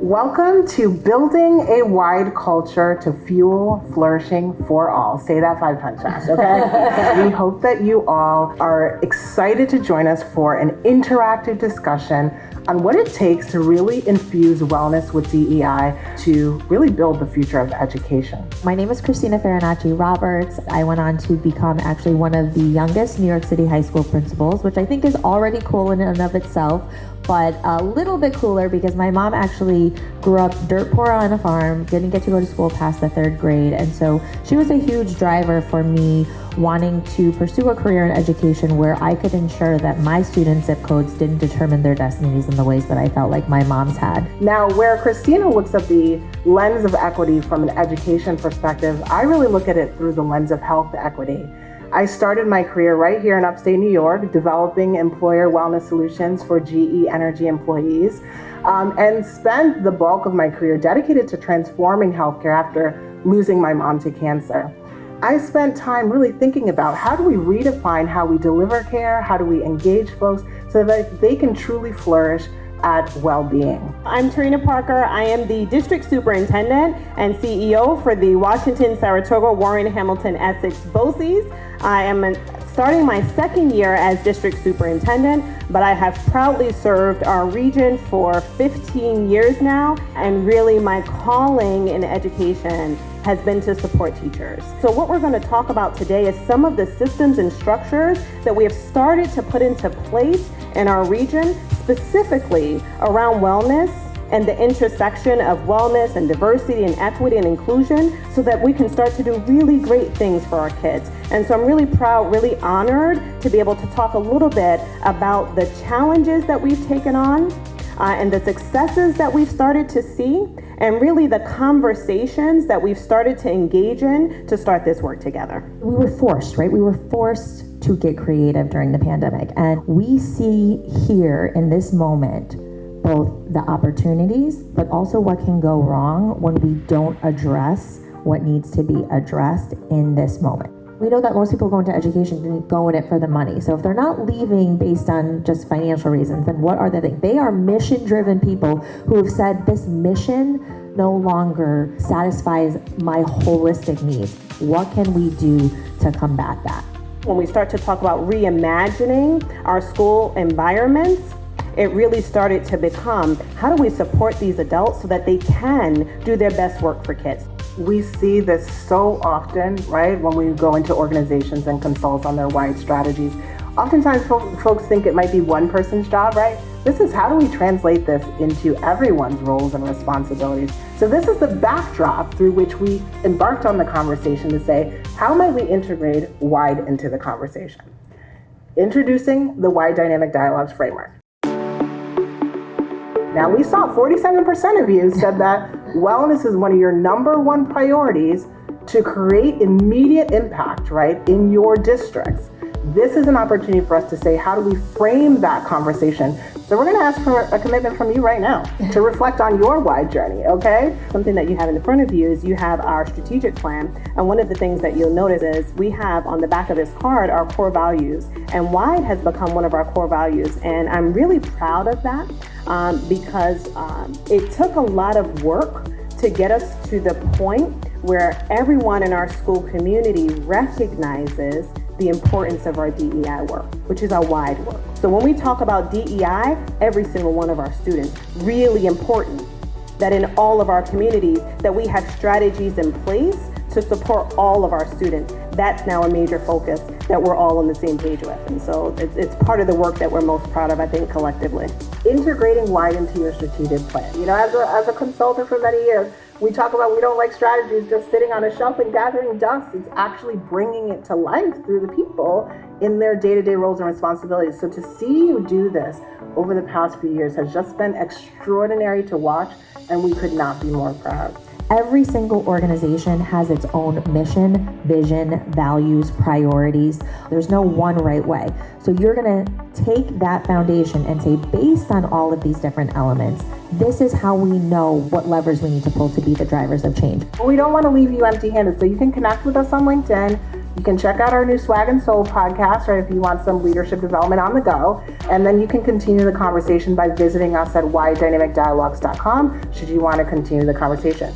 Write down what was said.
Welcome to Building a WIDE Culture to Fuel Flourishing for All. Say that 5 times fast, okay? We hope that you all are excited to join us for an interactive discussion on what it takes to really infuse wellness with DEI to really build the future of education. My name is Christina Farinacci-Roberts. I went on to become actually one of the youngest New York City high school principals, which I think is already cool in and of itself, but a little bit cooler because my mom actually grew up dirt poor on a farm, didn't get to go to school past the 3rd grade, and so she was a huge driver for me wanting to pursue a career in education where I could ensure that my students' zip codes didn't determine their destinies in the ways that I felt like my mom's had. Now, where Christina looks at the lens of equity from an education perspective, I really look at it through the lens of health equity. I started my career right here in upstate New York, developing employer wellness solutions for GE Energy employees, and spent the bulk of my career dedicated to transforming healthcare after losing my mom to cancer. I spent time really thinking about how do we redefine how we deliver care, how do we engage folks so that they can truly flourish at well-being. I'm Turina Parker. I am the District Superintendent and CEO for the Washington, Saratoga, Warren, Hamilton, Essex BOCES. I am starting my 2nd year as District Superintendent, but I have proudly served our region for 15 years now, and really my calling in education has been to support teachers. So what we're going to talk about today is some of the systems and structures that we have started to put into place in our region, specifically around wellness and the intersection of wellness and diversity and equity and inclusion so that we can start to do really great things for our kids. And so I'm really proud, really honored to be able to talk a little bit about the challenges that we've taken on and the successes that we've started to see, and really the conversations that we've started to engage in to start this work together. We were forced, right? We were forced to get creative during the pandemic. And we see here in this moment both the opportunities, but also what can go wrong when we don't address what needs to be addressed in this moment. We know that most people go into education didn't go in it for the money. So if they're not leaving based on just financial reasons, then what are the things? They are mission-driven people who have said this mission no longer satisfies my holistic needs. What can we do to combat that? When we start to talk about reimagining our school environments, it really started to become, how do we support these adults so that they can do their best work for kids? We see this so often, right, when we go into organizations and consult on their WIDE strategies. Oftentimes folks think it might be one person's job, right? This is how do we translate this into everyone's roles and responsibilities. So this is the backdrop through which we embarked on the conversation to say, how might we integrate WIDE into the conversation? Introducing the WIDE Dynamic Dialogues Framework. Now we saw 47% of you said that wellness is one of your #1 priorities to create immediate impact, right, in your districts. This is an opportunity for us to say, how do we frame that conversation? So we're going to ask for a commitment from you right now to reflect on your WIDE journey, okay? Something that you have in front of you is you have our strategic plan. And one of the things that you'll notice is we have on the back of this card our core values. And WIDE has become one of our core values. And I'm really proud of that because it took a lot of work to get us to the point where everyone in our school community recognizes the importance of our DEI work, which is our WIDE work. So when we talk about DEI, every single one of our students, really important that in all of our communities that we have strategies in place to support all of our students. That's now a major focus that we're all on the same page with. And so it's part of the work that we're most proud of, I think, collectively. Integrating WIDE into your strategic plan. You know, as a consultant for many years, we talk about we don't like strategies just sitting on a shelf and gathering dust. It's actually bringing it to life through the people in their day-to-day roles and responsibilities. So to see you do this over the past few years has just been extraordinary to watch, and we could not be more proud. Every single organization has its own mission, vision, values, priorities. There's no one right way. So you're gonna take that foundation and say, based on all of these different elements, this is how we know what levers we need to pull to be the drivers of change. We don't want to leave you empty-handed, so you can connect with us on LinkedIn. You can check out our new Swag and Soul podcast, right, if you want some leadership development on the go. And then you can continue the conversation by visiting us at WIDEDynamicDialogues.com should you want to continue the conversation.